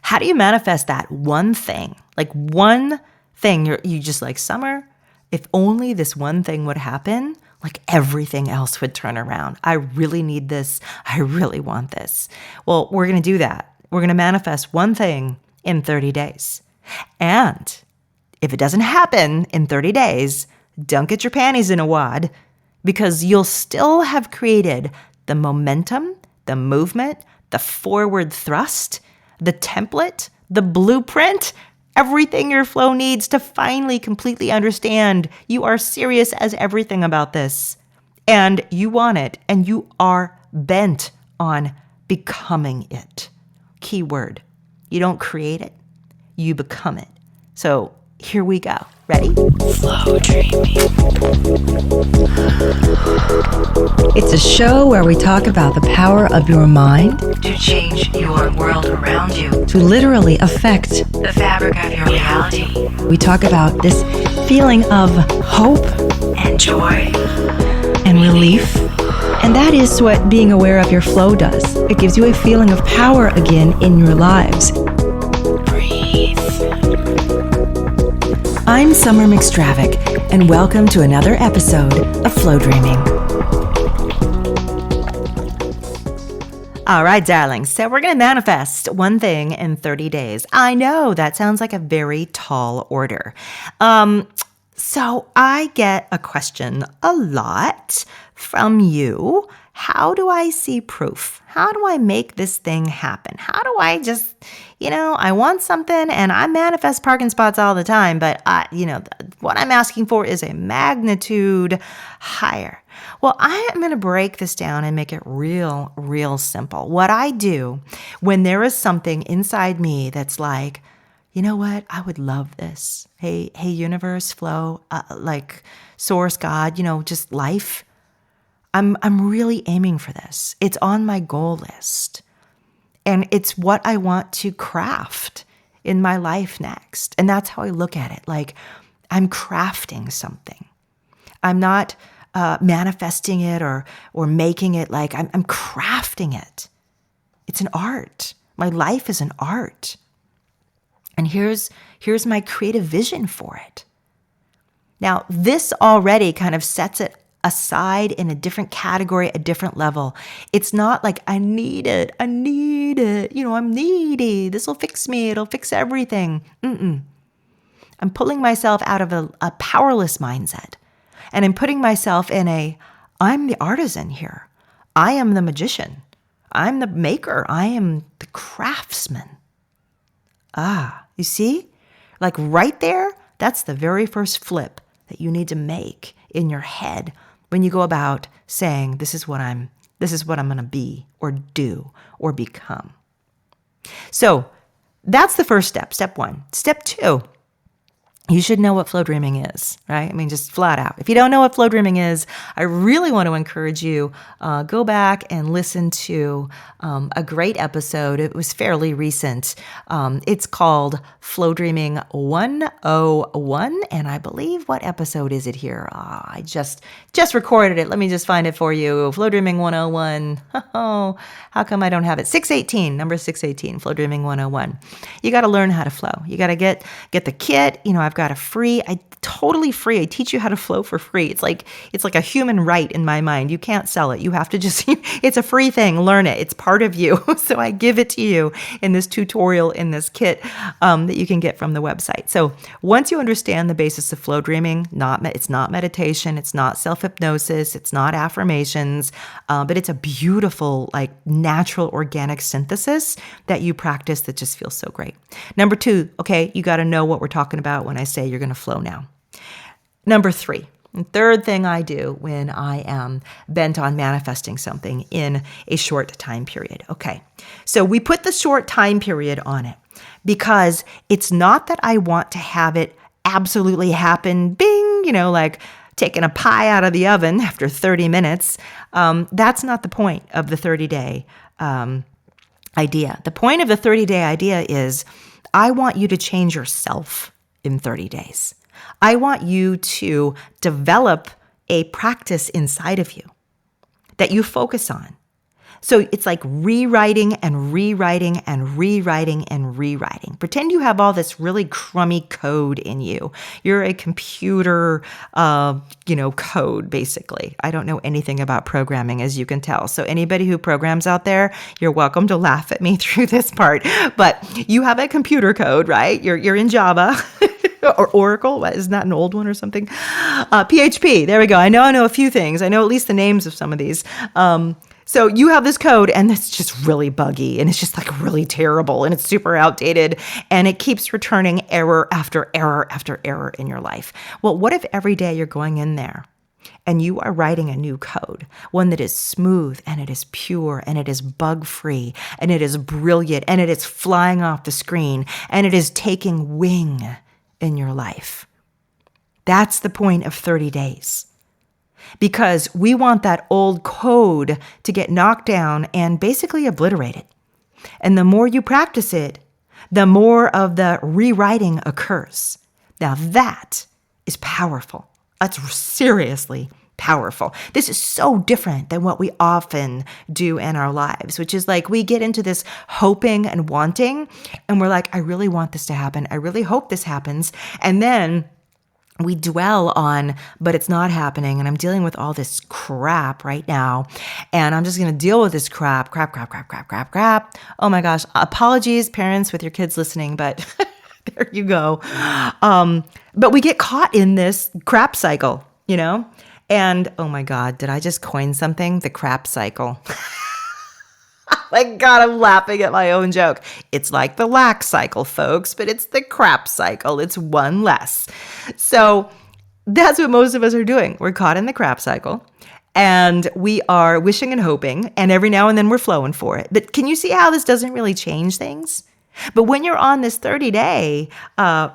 How do you manifest that one thing? Like one thing, you just like, Summer, if only this one thing would happen, like everything else would turn around. I really need this. I really want this. Well, we're going to do that. We're going to manifest one thing in 30 days. And if it doesn't happen in 30 days, don't get your panties in a wad, because you'll still have created the momentum, the movement, the forward thrust, the template, the blueprint, everything your flow needs to finally completely understand you are serious as everything about this. And you want it, and you are bent on becoming it. Keyword. You don't create it, you become it. So here we go. Ready? Flow Dreaming. It's a show where we talk about the power of your mind to change your world around you, to literally affect the fabric of your reality. We talk about this feeling of hope and joy and relief. And that is what being aware of your flow does. It gives you a feeling of power again in your lives. Breathe. I'm Summer McStravick, and welcome to another episode of Flowdreaming. All right, darling. So we're going to manifest one thing in 30 days. I know that sounds like a very tall order. So I get a question a lot from you. How do I see proof? How do I make this thing happen? How do I just, I want something and I manifest parking spots all the time, but what I'm asking for is a magnitude higher. Well, I am going to break this down and make it real simple. What I do when there is something inside me that's like, you know what? I would love this. Hey, universe, flow, like source, God, just life. I'm really aiming for this. It's on my goal list. And it's what I want to craft in my life next. And that's how I look at it. Like I'm crafting something. I'm not manifesting it or making it. Like I'm crafting it. It's an art. My life is an art. And here's my creative vision for it. Now, this already kind of sets it aside in a different category, a different level. It's not like I need it. I'm needy. This will fix me. It'll fix everything. I'm pulling myself out of a powerless mindset, and I'm putting myself in I'm the artisan here. I am the magician. I'm the maker. I am the craftsman. You see? Like right there, that's the very first flip that you need to make in your head when you go about saying, this is what I'm going to be or do or become. So that's the first step, step one. Step two, you should know what flow dreaming is, right? I mean, just flat out. If you don't know what flow dreaming is, I really want to encourage you, go back and listen to a great episode. It was fairly recent. It's called Flow Dreaming 101. And I believe, what episode is it here? I just recorded it. Let me just find it for you. Flow Dreaming 101. Oh, how come I don't have it? 618, number 618, Flow Dreaming 101. You got to learn how to flow. You got to get the kit. I've got totally free. I teach you how to flow for free. It's like a human right in my mind. You can't sell it. You have to just, it's a free thing. Learn it. It's part of you. So I give it to you in this tutorial, in this kit that you can get from the website. So once you understand the basis of flow dreaming, it's not meditation. It's not self-hypnosis. It's not affirmations, but it's a beautiful, like natural organic synthesis that you practice that just feels so great. Number two, okay, you got to know what we're talking about when I say you're going to flow now. Number three, the third thing I do when I am bent on manifesting something in a short time period. Okay, so we put the short time period on it because it's not that I want to have it absolutely happen, bing, like taking a pie out of the oven after 30 minutes. That's not the point of the 30-day idea. The point of the 30-day idea is I want you to change yourself in 30 days. I want you to develop a practice inside of you that you focus on, So it's like rewriting and rewriting and rewriting and rewriting. Pretend you have all this really crummy code in you. You're a computer, code, basically. I don't know anything about programming, as you can tell. So anybody who programs out there, you're welcome to laugh at me through this part. But you have a computer code, right? You're in Java. Or Oracle, isn't that an old one or something? PHP, there we go. I know a few things. I know at least the names of some of these. So you have this code and it's just really buggy and it's just like really terrible and it's super outdated and it keeps returning error after error after error in your life. Well, what if every day you're going in there and you are writing a new code, one that is smooth and it is pure and it is bug-free and it is brilliant and it is flying off the screen and it is taking wing in your life? That's the point of 30 days. Because we want that old code to get knocked down and basically obliterated. And the more you practice it, the more of the rewriting occurs. Now that is powerful. That's seriously powerful. This is so different than what we often do in our lives, which is like we get into this hoping and wanting, and we're like, I really want this to happen. I really hope this happens. And then we dwell on, but it's not happening. And I'm dealing with all this crap right now. And I'm just going to deal with this crap. Oh my gosh. Apologies, parents, with your kids listening, but there you go. But we get caught in this crap cycle, And oh my God, did I just coin something? The crap cycle. My God, I'm laughing at my own joke. It's like the lack cycle, folks, but it's the crap cycle. It's one less. So that's what most of us are doing. We're caught in the crap cycle and we are wishing and hoping, and every now and then we're flowing for it. But can you see how this doesn't really change things? But when you're on this 30-day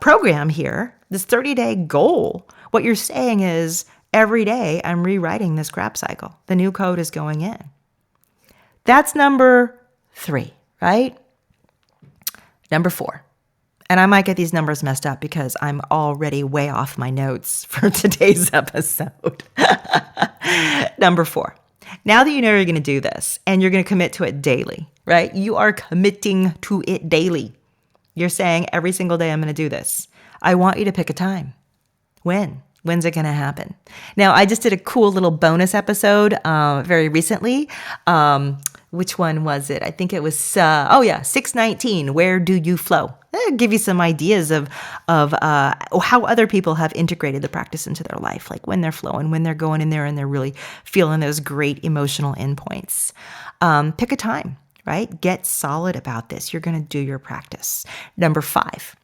program here, this 30-day goal, what you're saying is every day I'm rewriting this crap cycle. The new code is going in. That's number 3, right? Number 4. And I might get these numbers messed up because I'm already way off my notes for today's episode. Number 4. Now that you know you're going to do this and you're going to commit to it daily, right? You are committing to it daily. You're saying every single day I'm going to do this. I want you to pick a time. When? When's it going to happen? Now, I just did a cool little bonus episode very recently. Which one was it? I think it was, 619. Where do you flow? I'll give you some ideas of how other people have integrated the practice into their life, like when they're flowing, when they're going in there and they're really feeling those great emotional endpoints. Pick a time, right? Get solid about this. You're going to do your practice. Number 5,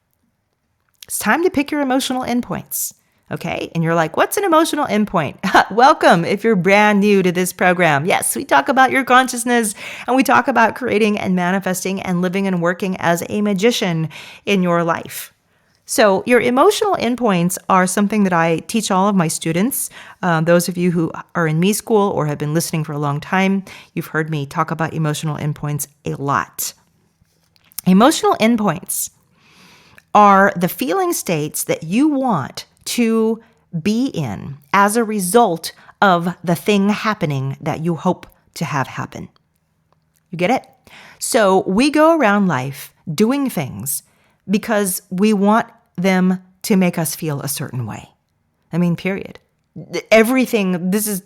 it's time to pick your emotional endpoints. Okay. And you're like, what's an emotional endpoint? Welcome if you're brand new to this program. Yes, we talk about your consciousness and we talk about creating and manifesting and living and working as a magician in your life. So your emotional endpoints are something that I teach all of my students. Those of you who are in me school or have been listening for a long time, you've heard me talk about emotional endpoints a lot. Emotional endpoints are the feeling states that you want to be in as a result of the thing happening that you hope to have happen. You get it? So we go around life doing things because we want them to make us feel a certain way. I mean, period. Everything, this is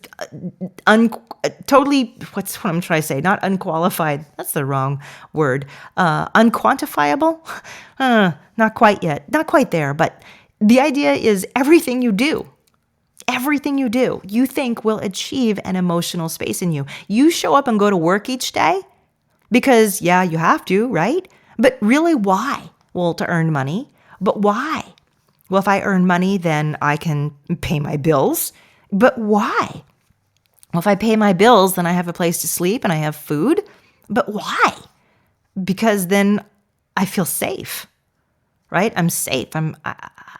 totally, what I'm trying to say, not unqualified. That's the wrong word. Unquantifiable? Not quite yet. Not quite there, but the idea is everything you do, you think will achieve an emotional space in you. You show up and go to work each day because, yeah, you have to, right? But really, why? Well, to earn money. But why? Well, if I earn money, then I can pay my bills. But why? Well, if I pay my bills, then I have a place to sleep and I have food. But why? Because then I feel safe, right? I'm safe.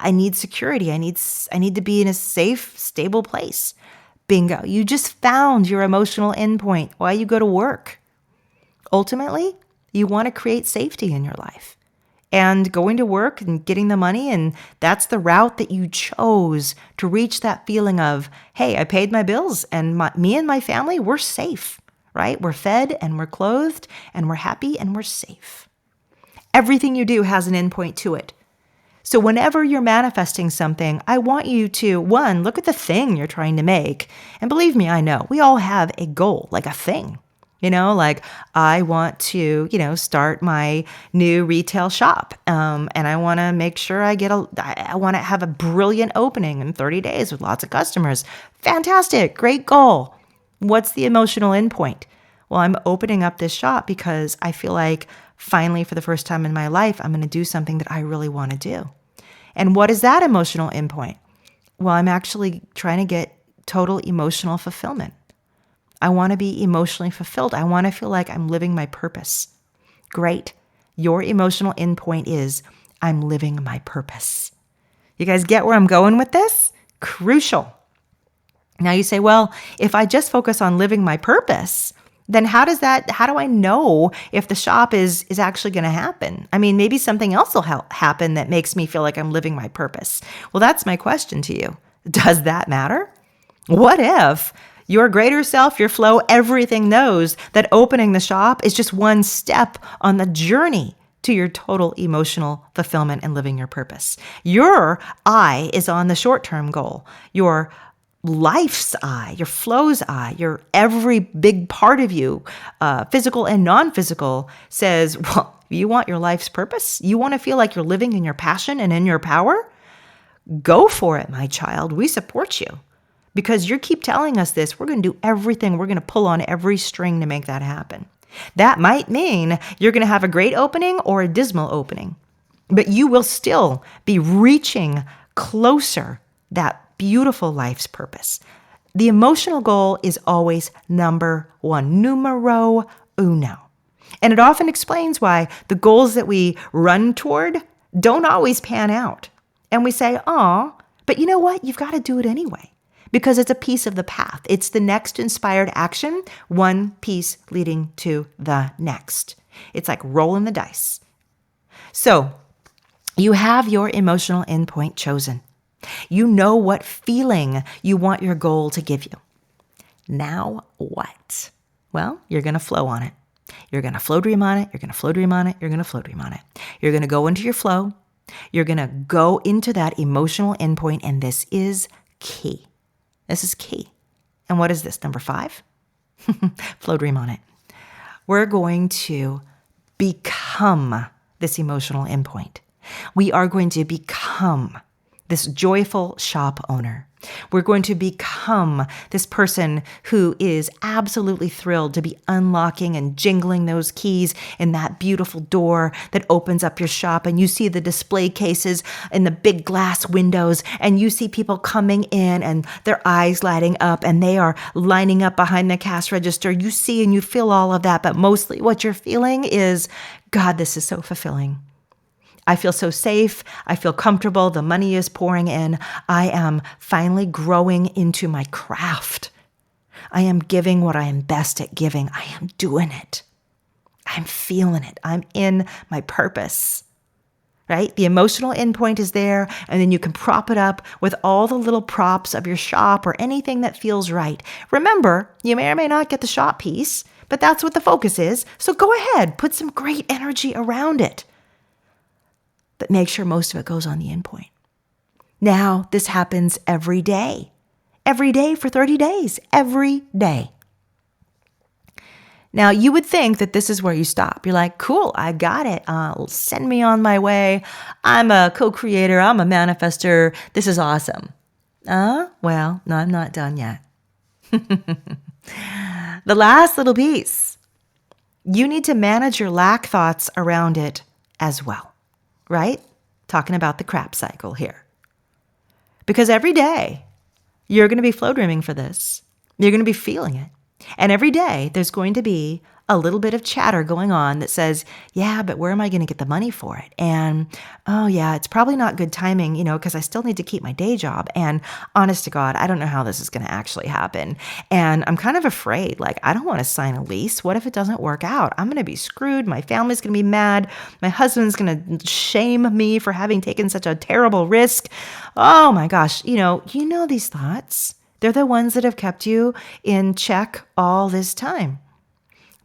I need security. I need to be in a safe, stable place. Bingo. You just found your emotional endpoint. Why you go to work. Ultimately, you want to create safety in your life. And going to work and getting the money, and that's the route that you chose to reach that feeling of, hey, I paid my bills and me and my family, we're safe, right? We're fed and we're clothed and we're happy and we're safe. Everything you do has an endpoint to it. So whenever you're manifesting something, I want you to, one, look at the thing you're trying to make. And believe me, I know we all have a goal, like a thing. Like I want to, start my new retail shop. And I want to make sure I want to have a brilliant opening in 30 days with lots of customers. Fantastic. Great goal. What's the emotional endpoint? Well, I'm opening up this shop because I feel like finally, for the first time in my life, I'm going to do something that I really want to do. And what is that emotional endpoint? Well, I'm actually trying to get total emotional fulfillment. I want to be emotionally fulfilled. I want to feel like I'm living my purpose. Great. Your emotional endpoint is I'm living my purpose. You guys get where I'm going with this? Crucial. Now you say, well, if I just focus on living my purpose, then how do I know if the shop is actually going to happen? I mean, maybe something else will happen that makes me feel like I'm living my purpose. Well, that's my question to you. Does that matter? What if your greater self, your flow, everything knows that opening the shop is just one step on the journey to your total emotional fulfillment and living your purpose? Your eye is on the short-term goal. Your life's eye, your flow's eye, your every big part of you, physical and non-physical, says, well, you want your life's purpose? You want to feel like you're living in your passion and in your power? Go for it, my child. We support you. Because you keep telling us this, we're going to do everything. We're going to pull on every string to make that happen. That might mean you're going to have a great opening or a dismal opening, but you will still be reaching closer that beautiful life's purpose. The emotional goal is always number one, numero uno. And it often explains why the goals that we run toward don't always pan out. And we say, oh, but you know what? You've got to do it anyway. Because it's a piece of the path. It's the next inspired action, one piece leading to the next. It's like rolling the dice. So you have your emotional endpoint chosen. You know what feeling you want your goal to give you. Now what? Well, you're going to flow on it. You're going to flow dream on it. You're going to flow dream on it. You're going to flow dream on it. You're going to go into your flow. You're going to go into that emotional endpoint, and this is key. This is key. And what is this? Number 5? Flow dream on it. We're going to become this emotional endpoint. We are going to become this joyful shop owner. We're going to become this person who is absolutely thrilled to be unlocking and jingling those keys in that beautiful door that opens up your shop, and you see the display cases in the big glass windows, and you see people coming in and their eyes lighting up and they are lining up behind the cash register. You see and you feel all of that, but mostly what you're feeling is, God, this is so fulfilling. I feel so safe. I feel comfortable. The money is pouring in. I am finally growing into my craft. I am giving what I am best at giving. I am doing it. I'm feeling it. I'm in my purpose, right? The emotional endpoint is there, and then you can prop it up with all the little props of your shop or anything that feels right. Remember, you may or may not get the shop piece, but that's what the focus is. So go ahead, put some great energy around it. But make sure most of it goes on the endpoint. Now, this happens every day for 30 days, every day. Now, you would think that this is where you stop. You're like, cool, I got it. Send me on my way. I'm a co-creator. I'm a manifester. This is awesome. Well, no, I'm not done yet. The last little piece, you need to manage your lack thoughts around it as well. Right? Talking about the crap cycle here. Because every day, you're going to be flow dreaming for this. You're going to be feeling it. And every day, there's going to be a little bit of chatter going on that says, yeah, but where am I going to get the money for it? And, oh yeah, it's probably not good timing, because I still need to keep my day job. And honest to God, I don't know how this is going to actually happen. And I'm kind of afraid, I don't want to sign a lease. What if it doesn't work out? I'm going to be screwed. My family's going to be mad. My husband's going to shame me for having taken such a terrible risk. Oh my gosh. You know these thoughts. They're the ones that have kept you in check all this time.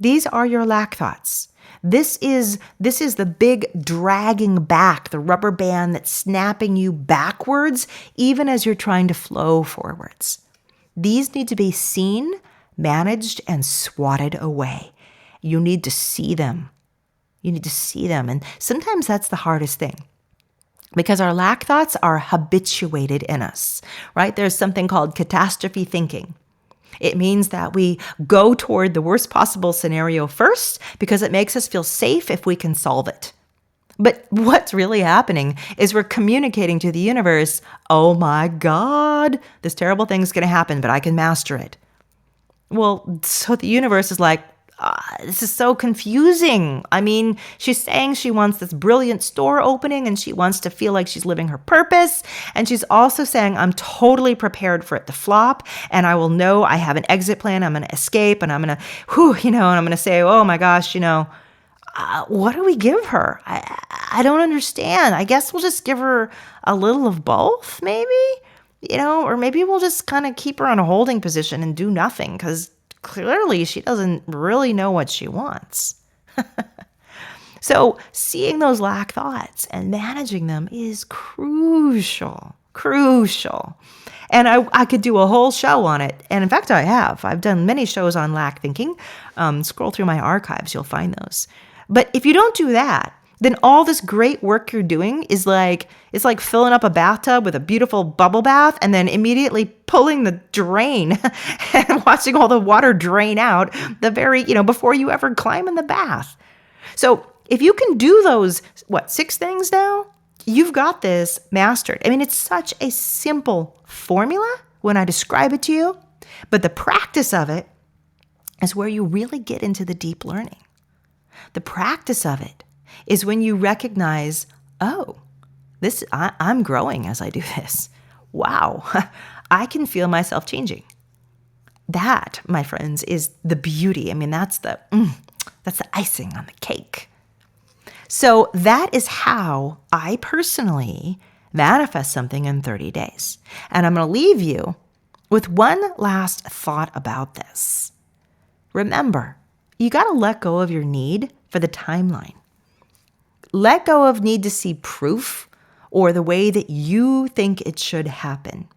These are your lack thoughts. This is the big dragging back, the rubber band that's snapping you backwards, even as you're trying to flow forwards. These need to be seen, managed, and swatted away. You need to see them. You need to see them. And sometimes that's the hardest thing, because our lack thoughts are habituated in us, right? There's something called catastrophe thinking. It means that we go toward the worst possible scenario first because it makes us feel safe if we can solve it. But what's really happening is we're communicating to the universe, oh my God, this terrible thing's going to happen, but I can master it. Well, so the universe is like, this is so confusing. I mean, she's saying she wants this brilliant store opening and she wants to feel like she's living her purpose. And she's also saying, I'm totally prepared for it to flop. And I will know I have an exit plan. I'm going to escape and I'm going to, and I'm going to say, oh my gosh, what do we give her? I don't understand. I guess we'll just give her a little of both, maybe, or maybe we'll just kind of keep her on a holding position and do nothing because clearly she doesn't really know what she wants. So seeing those lack thoughts and managing them is crucial. And I could do a whole show on it. And in fact, I have. I've done many shows on lack thinking. Scroll through my archives, you'll find those. But if you don't do that, then all this great work you're doing is it's like filling up a bathtub with a beautiful bubble bath and then immediately pulling the drain and watching all the water drain out before you ever climb in the bath. So if you can do those, 6 things now, you've got this mastered. I mean, it's such a simple formula when I describe it to you, but the practice of it is where you really get into the deep learning. The practice of it is when you recognize, I'm growing as I do this. Wow, I can feel myself changing. That, my friends, is the beauty. I mean, that's the icing on the cake. So that is how I personally manifest something in 30 days. And I'm going to leave you with one last thought about this. Remember, you got to let go of your need for the timeline. Let go of need to see proof or the way that you think it should happen.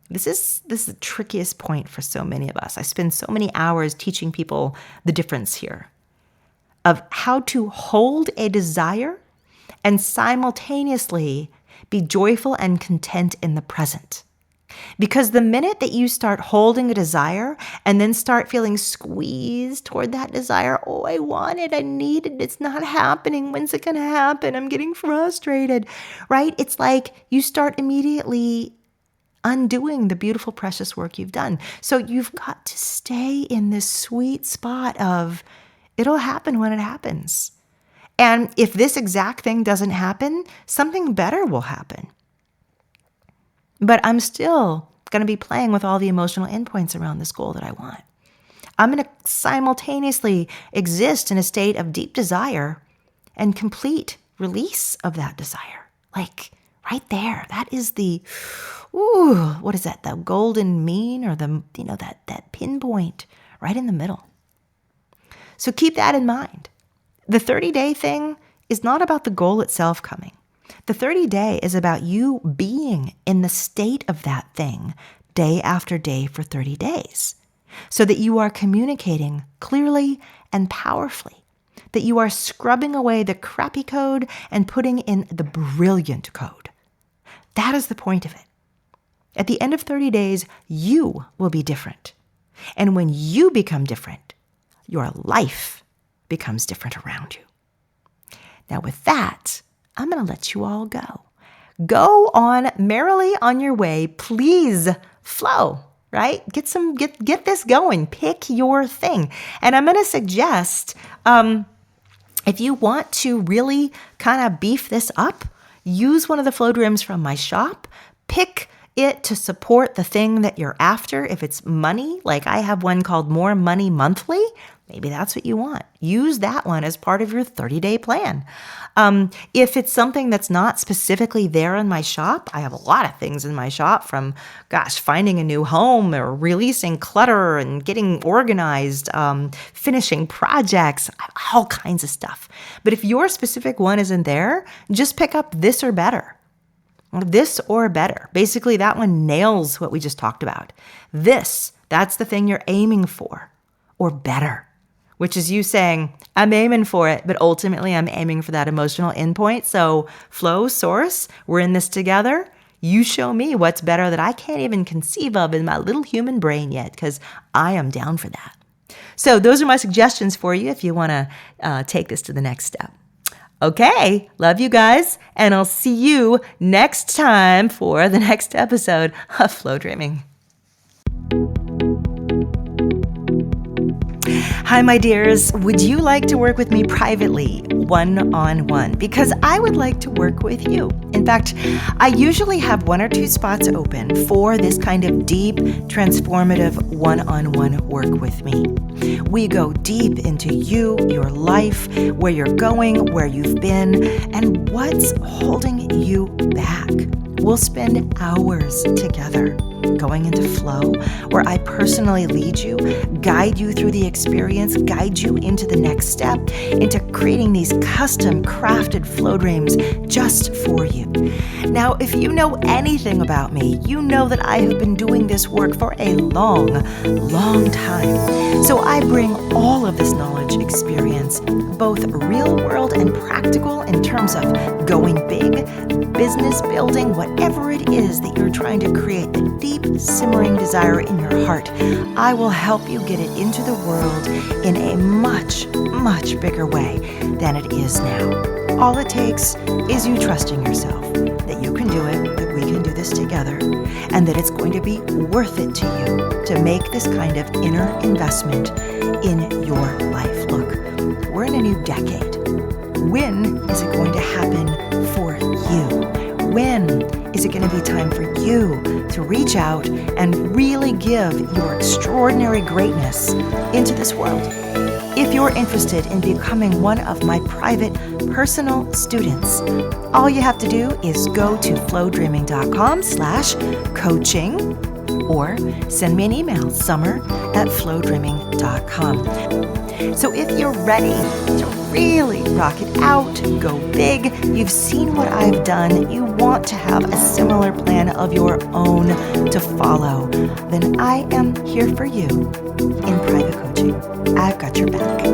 This is the trickiest point for so many of us. I spend so many hours teaching people the difference here of how to hold a desire and simultaneously be joyful and content in the present. Because the minute that you start holding a desire and then start feeling squeezed toward that desire, I want it, I need it, it's not happening, when's it going to happen? I'm getting frustrated, right? It's like you start immediately undoing the beautiful, precious work you've done. So you've got to stay in this sweet spot of it'll happen when it happens. And if this exact thing doesn't happen, something better will happen. But I'm still going to be playing with all the emotional endpoints around this goal that I want. I'm going to simultaneously exist in a state of deep desire and complete release of that desire. Like right there, that is what is that? The golden mean or that pinpoint right in the middle. So keep that in mind. The 30-day thing is not about the goal itself coming. The 30-day is about you being in the state of that thing day after day for 30 days so that you are communicating clearly and powerfully, that you are scrubbing away the crappy code and putting in the brilliant code. That is the point of it. At the end of 30 days, you will be different. And when you become different, your life becomes different around you. Now with that, I'm going to let you all go. Go on merrily on your way. Please flow, right? Get this going. Pick your thing. And I'm going to suggest, if you want to really kind of beef this up, use one of the flow dreams from my shop. Pick it to support the thing that you're after. If it's money, like I have one called More Money Monthly, Maybe that's what you want. Use that one as part of your 30-day plan. If it's something that's not specifically there in my shop, I have a lot of things in my shop from, finding a new home or releasing clutter and getting organized, finishing projects, all kinds of stuff. But if your specific one isn't there, just pick up this or better. This or better. Basically, that one nails what we just talked about. That's the thing you're aiming for, or better. Which is you saying, I'm aiming for it, but ultimately I'm aiming for that emotional endpoint. So flow, source, we're in this together. You show me what's better that I can't even conceive of in my little human brain yet, because I am down for that. So those are my suggestions for you if you want to take this to the next step. Okay, love you guys, and I'll see you next time for the next episode of Flow Dreaming. Hi, my dears. Would you like to work with me privately, one-on-one? Because I would like to work with you. In fact, I usually have 1 or 2 spots open for this kind of deep, transformative one-on-one work with me. We go deep into you, your life, where you're going, where you've been, and what's holding you back. We'll spend hours together going into flow, where I personally lead you, guide you through the experience, guide you into the next step, into creating these custom crafted flow dreams just for you. Now, if you know anything about me, you know that I have been doing this work for a long, long time. So I bring all of this knowledge, experience, both real world and practical in terms of going big, business building, whatever it is that you're trying to create, the deep simmering desire in your heart. I will help you get it into the world in a much, much bigger way than it is now. All it takes is you trusting yourself that you can do it, that we can do this together, and that it's going to be worth it to you to make this kind of inner investment in your life. Look, we're in a new decade. When is it going to happen for you? When is it going to be time for you to reach out and really give your extraordinary greatness into this world? If you're interested in becoming one of my private personal students, all you have to do is go to flowdreaming.com/coaching or send me an email, summer@flowdreaming.com. So if you're ready to really rock it out, go big, you've seen what I've done, you want to have a similar plan of your own to follow, then I am here for you in private coaching. I've got your back.